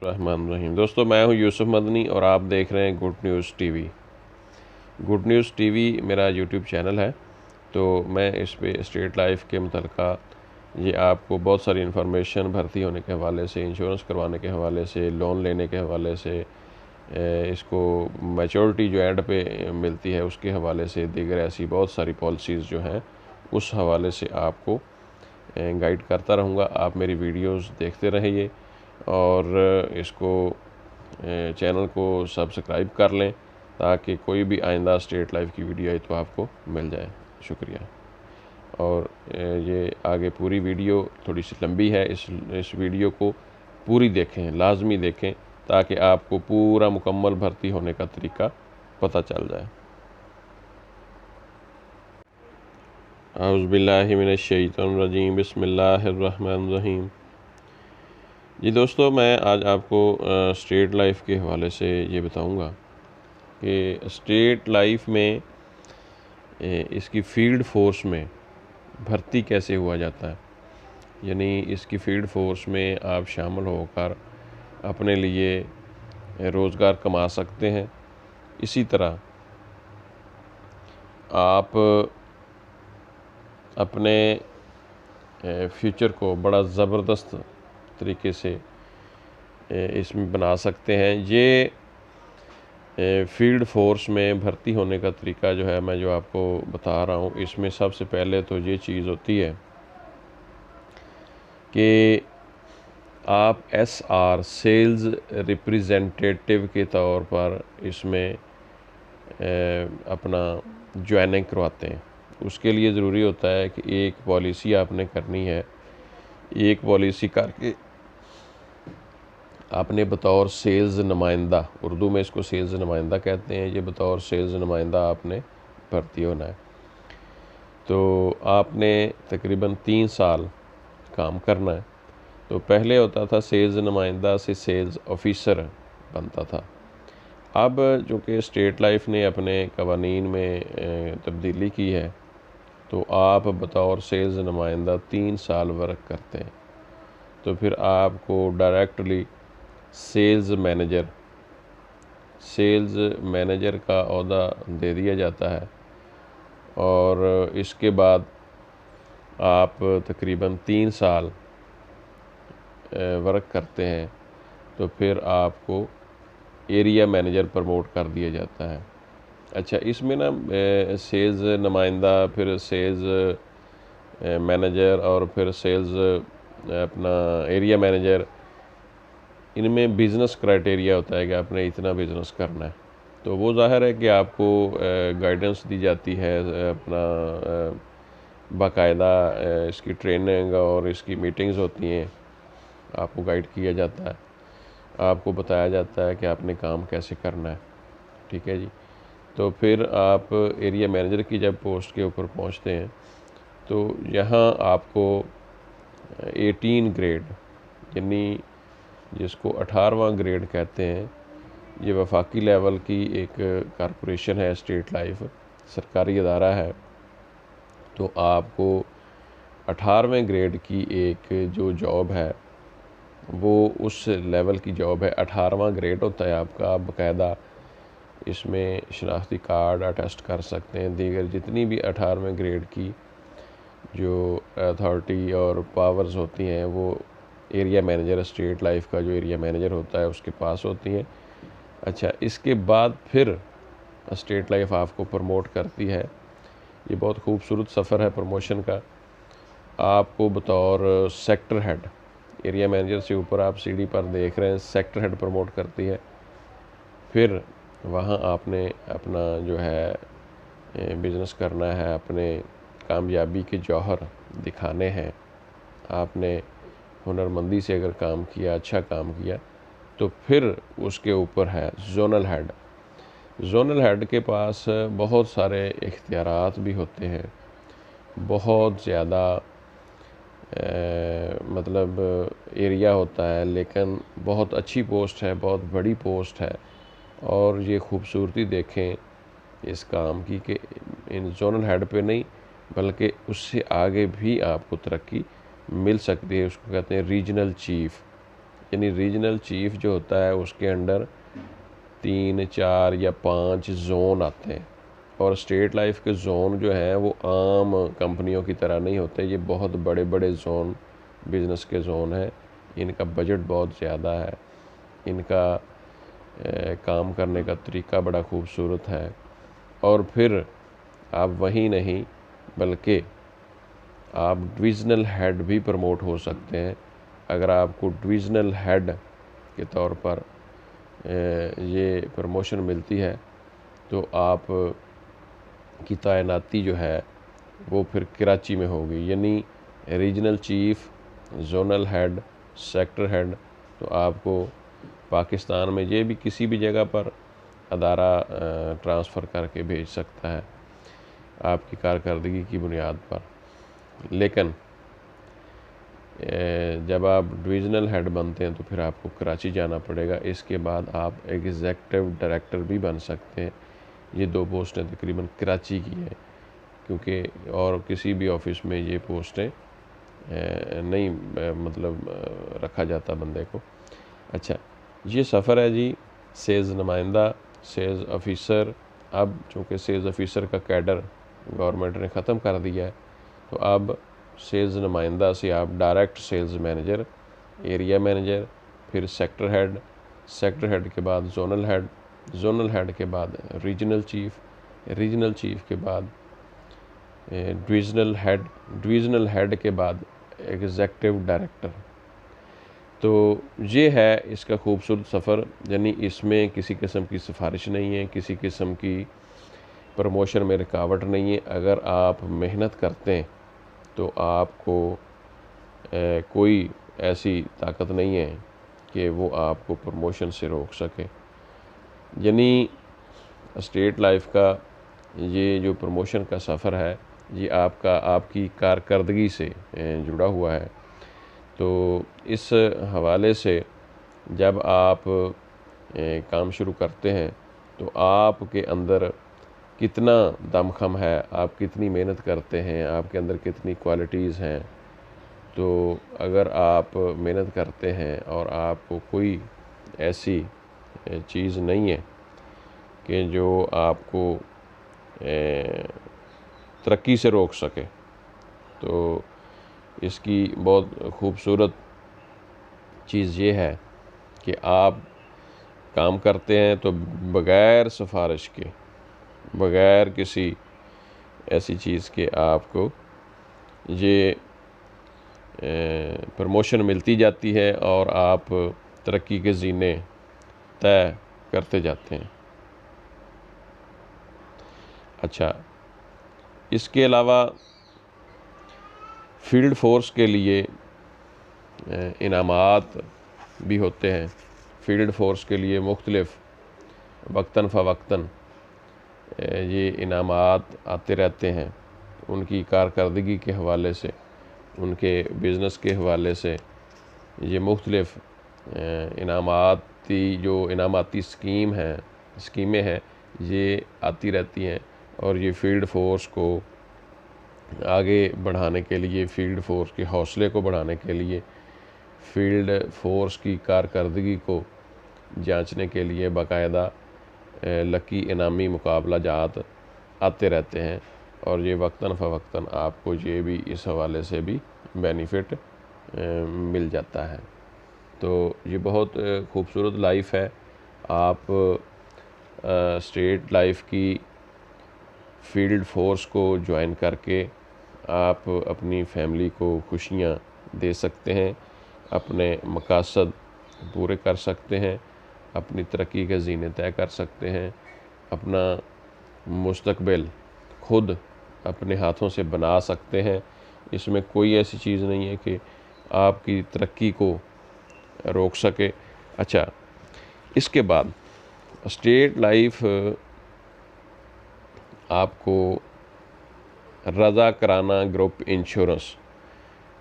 रहमान रहीम। दोस्तों, मैं हूं यूसुफ मदनी और आप देख रहे हैं good news TV. Good news TV मेरा यूट्यूब चैनल है। तो मैं इस पे स्टेट लाइफ के मुतल्लिका ये आपको बहुत सारी इन्फॉर्मेशन भर्ती होने के हवाले से, इंश्योरेंस करवाने के हवाले से, लोन लेने के हवाले से, इसको मैच्योरिटी जो एंड पे मिलती है उसके हवाले से, दीगर ऐसी बहुत सारी पॉलिसीज़ जो हैं उस हवाले से आपको गाइड करता रहूँगा। आप मेरी वीडियोस देखते रहिए और इसको चैनल को सब्सक्राइब कर लें ताकि कोई भी आइंदा स्टेट लाइफ की वीडियो आई तो आपको मिल जाए। शुक्रिया। और ये आगे पूरी वीडियो थोड़ी सी लंबी है, इस वीडियो को पूरी देखें, लाजमी देखें ताकि आपको पूरा मुकम्मल भर्ती होने का तरीका पता चल जाए। औज़ुबिल्लाहि मिनश्शैतानिर्रजीम, बिस्मिल्लाहिर्रहमानिर्रहीम। जी दोस्तों, मैं आज आपको स्टेट लाइफ के हवाले से ये बताऊंगा कि स्टेट लाइफ में इसकी फील्ड फोर्स में भर्ती कैसे हुआ जाता है। यानी इसकी फील्ड फोर्स में आप शामिल होकर अपने लिए रोज़गार कमा सकते हैं। इसी तरह आप अपने फ्यूचर को बड़ा ज़बरदस्त तरीके से इसमें बना सकते हैं। ये फील्ड फोर्स में भर्ती होने का तरीका जो है, मैं जो आपको बता रहा हूँ, इसमें सबसे पहले तो ये चीज़ होती है कि आप SR सेल्स रिप्रेजेंटेटिव के तौर पर इसमें अपना ज्वाइनिंग करवाते हैं। उसके लिए ज़रूरी होता है कि एक पॉलिसी आपने करनी है। एक पॉलिसी करके आपने बतौर सेल्स नुमाइंदा, उर्दू में इसको सेल्स नुमाइंदा कहते हैं, ये बतौर सेल्स नुमाइंदा आपने भर्ती होना है। तो आपने तकरीबन 3 साल काम करना है। तो पहले होता था सेल्स नुमाइंदा से सेल्स ऑफिसर बनता था। अब जो कि स्टेट लाइफ ने अपने कवानीन में तब्दीली की है, तो आप बतौर सेल्स नुमाइंदा 3 साल वर्क करते हैं तो फिर आपको डायरेक्टली सेल्स मैनेजर का ओहदा दे दिया जाता है। और इसके बाद आप तकरीबन 3 साल वर्क करते हैं तो फिर आपको एरिया मैनेजर प्रमोट कर दिया जाता है। अच्छा, इसमें ना सेल्स नुमाइंदा, फिर सेल्स मैनेजर और फिर सेल्स अपना एरिया मैनेजर, इनमें बिज़नेस क्राइटेरिया होता है कि आपने इतना बिज़नेस करना है। तो वो ज़ाहिर है कि आपको गाइडेंस दी जाती है, अपना बाकायदा इसकी ट्रेनिंग और इसकी मीटिंग्स होती हैं, आपको गाइड किया जाता है, आपको बताया जाता है कि आपने काम कैसे करना है। ठीक है जी। तो फिर आप एरिया मैनेजर की जब पोस्ट के ऊपर पहुंचते हैं तो यहाँ आपको 18 ग्रेड, यानी जिसको 18वां ग्रेड कहते हैं, ये वफाकी लेवल की एक कॉरपोरेशन है, स्टेट लाइफ सरकारी अदारा है। तो आपको 18वें ग्रेड की एक जो जॉब है वो उस लेवल की जॉब है। 18वां ग्रेड होता है आपका। आप बाकायदा इसमें शनाख्ती कार्ड अटेस्ट कर सकते हैं। दीगर जितनी भी 18वें ग्रेड की जो अथॉरिटी और पावर्स होती हैं वो एरिया मैनेजर, स्टेट लाइफ का जो एरिया मैनेजर होता है उसके पास होती हैं। अच्छा, इसके बाद फिर स्टेट लाइफ आपको प्रमोट करती है। ये बहुत खूबसूरत सफ़र है प्रमोशन का। आपको बतौर सेक्टर हेड, एरिया मैनेजर से ऊपर आप सीढ़ी पर देख रहे हैं, सेक्टर हेड प्रमोट करती है। फिर वहाँ आपने अपना जो है बिज़नेस करना है, अपने कामयाबी के जौहर दिखाने हैं। आपने हुनरमंदी से अगर काम किया, अच्छा काम किया, तो फिर उसके ऊपर है जोनल हेड। जोनल हेड के पास बहुत सारे इख्तियारात भी होते हैं, बहुत ज़्यादा मतलब एरिया होता है, लेकिन बहुत अच्छी पोस्ट है, बहुत बड़ी पोस्ट है। और ये खूबसूरती देखें इस काम की कि इन जोनल हेड पे नहीं बल्कि उससे आगे भी आपको तरक्की मिल सकती है। उसको कहते हैं रीजनल चीफ़, यानी रीजनल चीफ जो होता है उसके अंडर 3, 4 या 5 जोन आते हैं। और स्टेट लाइफ के जोन जो हैं वो आम कंपनियों की तरह नहीं होते, ये बहुत बड़े बड़े जोन बिज़नेस के जोन हैं। इनका बजट बहुत ज़्यादा है, इनका काम करने का तरीका बड़ा खूबसूरत है। और फिर आप वहीं नहीं बल्कि आप डिविज़नल हेड भी प्रमोट हो सकते हैं। अगर आपको डिविज़नल हेड के तौर पर ये प्रमोशन मिलती है तो आप की तैनाती जो है वो फिर कराची में होगी, यानी regional chief, zonal head, sector head. तो आपको पाकिस्तान में ये भी किसी भी जगह पर अदारा ट्रांसफ़र करके भेज सकता है आपकी कारकर्दगी की बुनियाद पर। लेकिन जब आप डिविज़नल हेड बनते हैं तो फिर आपको कराची जाना पड़ेगा। इसके बाद आप एग्ज़ेक्टिव डायरेक्टर भी बन सकते हैं। ये 2 पोस्टें तकरीबन कराची की हैं, क्योंकि और किसी भी ऑफिस में ये पोस्टें नहीं मतलब रखा जाता बंदे को। अच्छा, ये सफ़र है जी सेल्स नुमाइंदा, सेल्स ऑफ़िसर। अब चूँकि सेल्स ऑफ़िसर का कैडर गवर्नमेंट ने ख़त्म कर दिया है, तो अब सेल्स नुमाइंदा से आप direct sales manager, area manager, फिर सेक्टर हेड, सेक्टर हेड के बाद जोनल हेड, जोनल हेड के बाद रीजनल चीफ, रीजनल चीफ के बाद डिविज़नल हेड, डिविज़नल हेड के बाद एग्ज़ेक्टिव डायरेक्टर। तो ये है इसका खूबसूरत सफ़र, यानी इसमें किसी किस्म की सिफारिश नहीं है, किसी किस्म की प्रमोशन में रुकावट नहीं है। अगर आप मेहनत करते हैं तो आपको कोई ऐसी ताकत नहीं है कि वो आपको प्रमोशन से रोक सके। यानी स्टेट लाइफ का ये जो प्रमोशन का सफ़र है ये आपकी कारकर्दगी से जुड़ा हुआ है। तो इस हवाले से जब आप काम शुरू करते हैं तो आपके अंदर कितना दमखम है, आप कितनी मेहनत करते हैं, आपके अंदर कितनी क्वालिटीज़ हैं। तो अगर आप मेहनत करते हैं और आपको कोई ऐसी चीज़ नहीं है कि जो आपको तरक्की से रोक सके, तो इसकी बहुत खूबसूरत चीज़ ये है कि आप काम करते हैं तो बग़ैर सिफारिश के, बग़ैर किसी ऐसी चीज़ के आपको ये प्रमोशन मिलती जाती है और आप तरक्की के ज़ीने तय करते जाते हैं। अच्छा, इसके अलावा फील्ड फोर्स के लिए इनामात भी होते हैं। फील्ड फोर्स के लिए मुख्तलिफ़ वक्तन फ़वक्तन ये इनामात आते रहते हैं। उनकी कारकर्दगी के हवाले से, उनके बिज़नेस के हवाले से ये मुख्तलिफ़ इनामाती स्कीमें हैं ये आती रहती हैं। और ये फील्ड फोर्स को आगे बढ़ाने के लिए, फील्ड फोर्स के हौसले को बढ़ाने के लिए, फील्ड फोर्स की कारकर्दगी को जांचने के लिए बाकायदा लकी इनामी मुकाबला जात आते रहते हैं। और ये वक्तन फ़वक्तन आपको ये भी इस हवाले से भी बेनिफिट मिल जाता है। तो ये बहुत खूबसूरत लाइफ है। आप स्टेट लाइफ की फील्ड फोर्स को ज्वाइन करके आप अपनी फैमिली को खुशियाँ दे सकते हैं, अपने मकासद पूरे कर सकते हैं, अपनी तरक्की के ज़ीने तय कर सकते हैं, अपना मुस्तकबिल खुद अपने हाथों से बना सकते हैं। इसमें कोई ऐसी चीज़ नहीं है कि आपकी तरक्की को रोक सके। अच्छा, इसके बाद स्टेट लाइफ आपको रज़ा कराना ग्रुप इंश्योरेंस,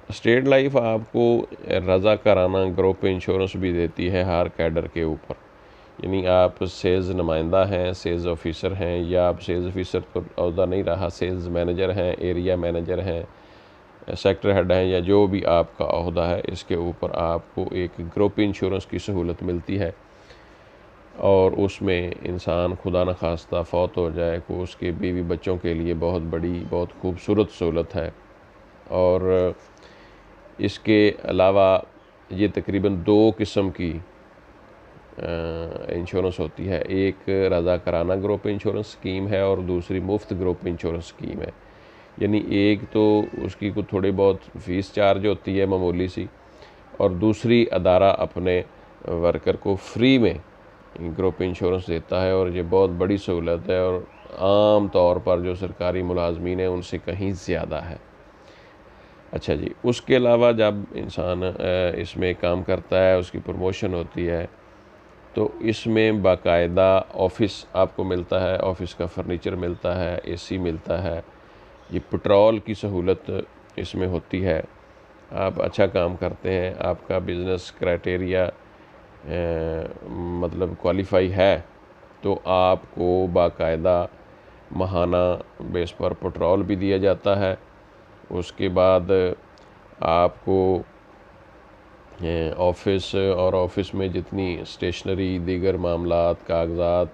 स्टेट लाइफ आपको रज़ा कराना ग्रुप इंश्योरेंस भी देती है हर कैडर के ऊपर। यानी आप सेल्स नुमाइंदा हैं, सेल्स ऑफ़िसर हैं, या आप सेल्स ऑफ़िसर पर ओहदा नहीं रहा, सेल्स मैनेजर हैं, एरिया मैनेजर हैं, सेक्टर हेड हैं या जो भी आपका ओहदा है, इसके ऊपर आपको एक ग्रुप इंश्योरेंस की सहूलत मिलती है। और उसमें इंसान खुदा न खास्ता फौत हो जाए को उसके बीवी बच्चों के लिए बहुत बड़ी, बहुत खूबसूरत सहूलत है। और इसके अलावा ये तकरीबन 2 किस्म की इंश्योरेंस होती है। एक रज़ाकाराना ग्रुप इंश्योरेंस स्कीम है और दूसरी मुफ्त ग्रुप इंश्योरेंस स्कीम है। यानी एक तो उसकी कुछ थोड़ी बहुत फ़ीस चार्ज होती है मामूली सी, और दूसरी अदारा अपने वर्कर को फ्री में ग्रुप इंश्योरेंस देता है, और ये बहुत बड़ी सहूलत है और आम तौर पर जो सरकारी मुलाजमीन हैं उनसे कहीं ज़्यादा है। अच्छा जी, उसके अलावा जब इंसान इसमें काम करता है, उसकी प्रमोशन होती है, तो इसमें बाकायदा ऑफ़िस आपको मिलता है, ऑफ़िस का फर्नीचर मिलता है, एसी मिलता है, ये पेट्रोल की सहूलत इसमें होती है। आप अच्छा काम करते हैं, आपका बिज़नेस क्राइटेरिया मतलब क्वालिफाई है, तो आपको बाकायदा माहाना बेस पर पेट्रोल भी दिया जाता है। उसके बाद आपको ऑफ़िस और ऑफ़िस में जितनी स्टेशनरी, दीगर मामलात, कागज़ात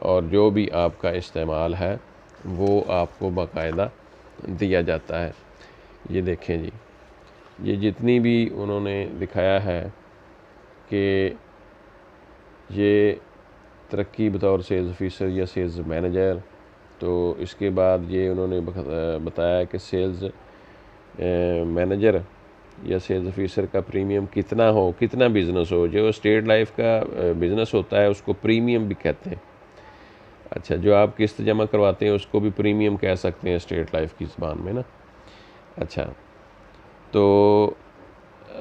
और जो भी आपका इस्तेमाल है वो आपको बाकायदा दिया जाता है। ये देखें जी, ये जितनी भी उन्होंने दिखाया है कि ये तरक्की बतौर सेल्स ऑफिसर या सेल्स मैनेजर, तो इसके बाद ये उन्होंने बताया कि सेल्स मैनेजर या सेल्स ऑफिसर का प्रीमियम कितना हो, कितना बिज़नेस हो। जो स्टेट लाइफ का बिज़नेस होता है उसको प्रीमियम भी कहते हैं। अच्छा, जो आप किस्त जमा करवाते हैं उसको भी प्रीमियम कह सकते हैं स्टेट लाइफ की ज़बान में ना। अच्छा, तो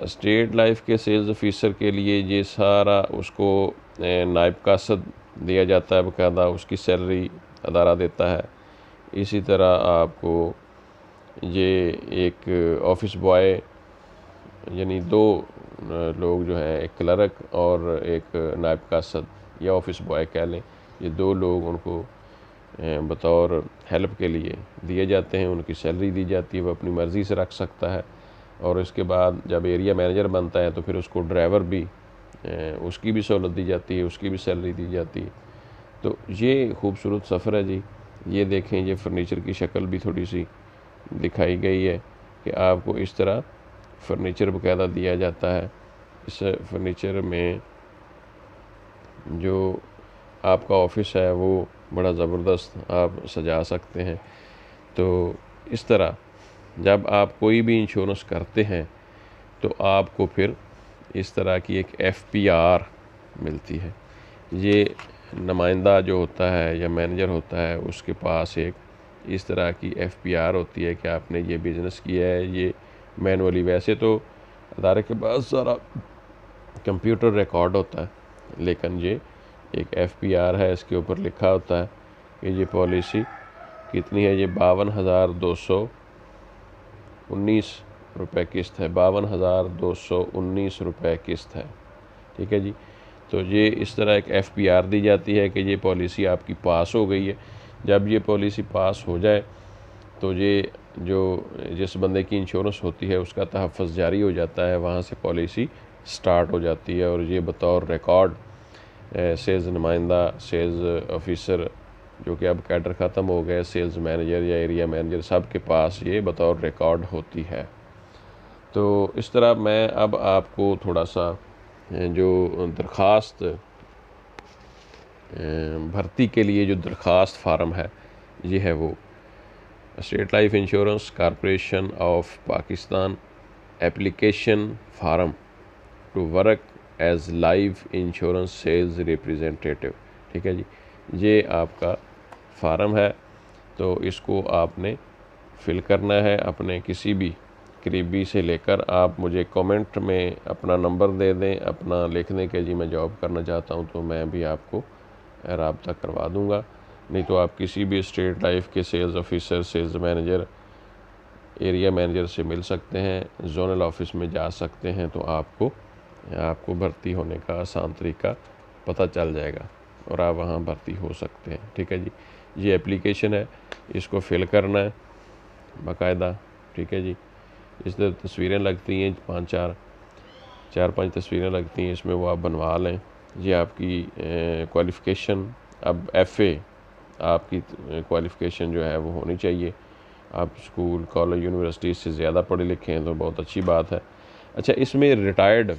स्टेट लाइफ के सेल्स ऑफिसर के लिए ये सारा उसको नायब कासद दिया जाता है, बाकायदा उसकी सैलरी अदारा देता है। इसी तरह आपको ये एक ऑफिस बॉय यानी 2 लोग जो हैं, एक क्लर्क और एक नायब कासद या ऑफिस बॉय कह लें, ये 2 लोग उनको बतौर हेल्प के लिए दिए जाते हैं। उनकी सैलरी दी जाती है, वो अपनी मर्ज़ी से रख सकता है। और इसके बाद जब एरिया मैनेजर बनता है तो फिर उसको ड्राइवर भी उसकी भी सहूलत दी जाती है, उसकी भी सैलरी दी जाती है। तो ये खूबसूरत सफ़र है जी। ये देखें, ये फर्नीचर की शक्ल भी थोड़ी सी दिखाई गई है कि आपको इस तरह फर्नीचर बाकायदा दिया जाता है। इस फर्नीचर में जो आपका ऑफिस है वो बड़ा ज़बरदस्त आप सजा सकते हैं। तो इस तरह जब आप कोई भी इंश्योरेंस करते हैं तो आपको फिर इस तरह की एक FPR मिलती है। ये नुमाइंदा जो होता है या मैनेजर होता है उसके पास एक इस तरह की FPR होती है कि आपने ये बिज़नेस किया है। ये मैनुअली, वैसे तो अदारे के पास सारा कंप्यूटर रिकॉर्ड होता है, लेकिन ये एक FPR है, इसके ऊपर लिखा होता है कि ये पॉलिसी कितनी है। ये 52,219 रुपये किस्त है, 52,219 रुपये किस्त है। ठीक है जी। तो ये इस तरह एक FPR दी जाती है कि ये पॉलिसी आपकी पास हो गई है। जब ये पॉलिसी पास हो जाए तो ये जो जिस बंदे की इंश्योरेंस होती है उसका तहफ़्फ़ुज़ जारी हो जाता है, वहाँ से पॉलिसी स्टार्ट हो जाती है। और ये बतौर रिकॉर्ड सेल्स नुमाइंदा, सेल्स ऑफिसर जो कि अब कैडर ख़त्म हो गए, सेल्स मैनेजर या एरिया मैनेजर, सब के पास ये बतौर रिकॉर्ड होती है। तो इस तरह मैं अब आपको थोड़ा सा जो दरख्वास्त भर्ती के लिए जो दरख्वास्त फार्म है ये है वो state life insurance corporation of Pakistan application form to work as life insurance sales representative. ठीक है जी, ये आपका फार्म है। तो इसको आपने फिल करना है अपने किसी भी करीबी से लेकर। आप मुझे कमेंट में अपना नंबर दे दें, अपना लिख दें कि जी मैं जॉब करना चाहता हूँ, तो मैं भी आपको राब्ता करवा दूँगा। नहीं तो आप किसी भी स्टेट लाइफ के sales officer, sales manager, area manager से मिल सकते हैं, जोनल ऑफिस में जा सकते हैं, तो आपको भर्ती होने का आसान तरीका पता चल जाएगा और आप वहाँ भर्ती हो सकते हैं। ठीक है जी, ये एप्लीकेशन है, इसको फिल करना है बाकायदा। ठीक है जी, इस तरह तस्वीरें लगती हैं, चार पाँच तस्वीरें लगती हैं, इसमें वो आप बनवा लें। ये आपकी क्वालिफ़िकेशन, अब FA आपकी क्वालिफ़िकेशन जो है वो होनी चाहिए। आप स्कूल, कॉलेज, यूनिवर्सिटी से ज़्यादा पढ़े लिखे हैं तो बहुत अच्छी बात है। अच्छा, इसमें रिटायर्ड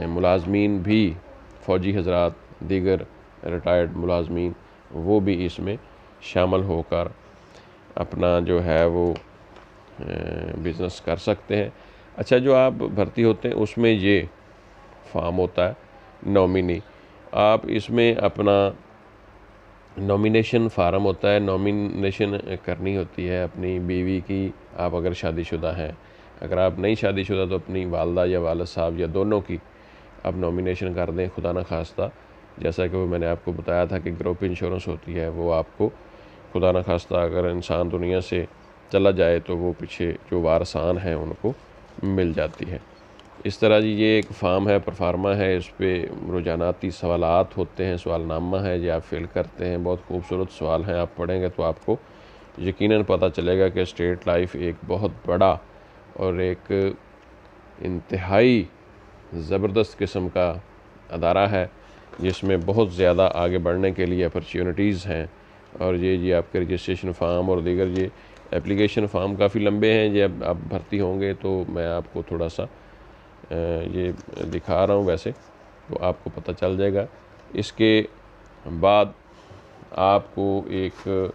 मुलाजमीन भी, फ़ौजी हज़रात, दीगर रिटायर्ड मुलाजमीन, वो भी इसमें शामिल होकर अपना जो है वो बिज़नेस कर सकते हैं। अच्छा, जो आप भर्ती होते हैं उसमें ये फॉर्म होता है नॉमिनी, आप इसमें अपना नॉमिनेशन फार्म होता है, नॉमिनेशन करनी होती है अपनी बीवी की, आप अगर शादीशुदा हैं। अगर आप नहीं शादीशुदा तो अपनी वालदा या वालिद साहब या दोनों की आप नॉमिनेशन कर दें। खुदा न खास्ता, जैसा कि वो मैंने आपको बताया था कि ग्रुप इंश्योरेंस होती है, वो आपको खुदा न खास्ता अगर इंसान दुनिया से चला जाए तो वो पीछे जो वारसान हैं उनको मिल जाती है। इस तरह जी ये एक फार्म है, परफार्मा है, इस पर रोज़ानाती सवालात होते हैं, सवालनामा है जो आप फिल करते हैं। बहुत खूबसूरत सवाल हैं, आप पढ़ेंगे तो आपको यकीनन पता चलेगा कि स्टेट लाइफ एक बहुत बड़ा और एक इंतहाई ज़बरदस्त किस्म का अदारा है, जिसमें बहुत ज़्यादा आगे बढ़ने के लिए अपॉर्चुनिटीज़ हैं। और ये आपके रजिस्ट्रेशन फ़ार्म और दीगर ये एप्लीकेशन फ़ार्म काफ़ी लंबे हैं। ये अब आप भर्ती होंगे तो मैं आपको थोड़ा सा ये दिखा रहा हूँ, वैसे तो आपको पता चल जाएगा। इसके बाद आपको एक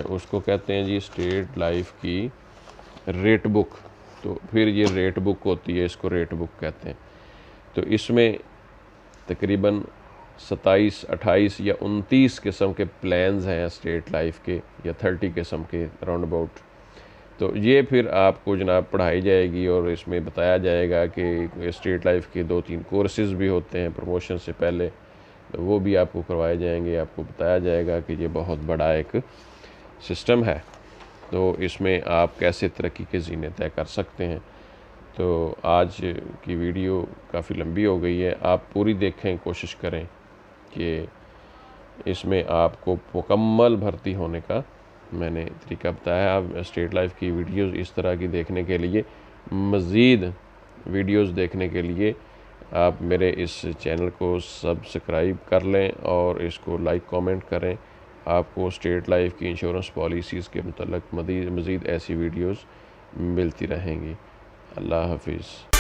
उसको कहते हैं जी स्टेट लाइफ की रेट बुक, तो फिर ये रेट बुक होती है, इसको रेट बुक कहते हैं। तो इसमें तकरीबन 27, 28 या 29 किस्म के प्लान्स हैं स्टेट लाइफ के, या 30 किस्म के राउंड अबाउट। तो ये फिर आपको जनाब पढ़ाई जाएगी और इसमें बताया जाएगा कि स्टेट लाइफ के 2-3 कोर्सेज़ भी होते हैं प्रमोशन से पहले, तो वो भी आपको करवाए जाएंगे। आपको बताया जाएगा कि ये बहुत बड़ा एक सिस्टम है, तो इसमें आप कैसे तरक्की के ज़ीने तय कर सकते हैं। तो आज की वीडियो काफ़ी लंबी हो गई है, आप पूरी देखें, कोशिश करें कि इसमें आपको मुकम्मल भर्ती होने का मैंने तरीका बताया। आप स्टेट लाइफ की वीडियोस इस तरह की देखने के लिए, मज़ीद वीडियोस देखने के लिए आप मेरे इस चैनल को सब्सक्राइब कर लें और इसको लाइक कमेंट करें। आपको स्टेट लाइफ की इंश्योरेंस पॉलिसीज़ के मतलब मज़ीद ऐसी वीडियोस मिलती रहेंगी। अल्लाह हाफिज़।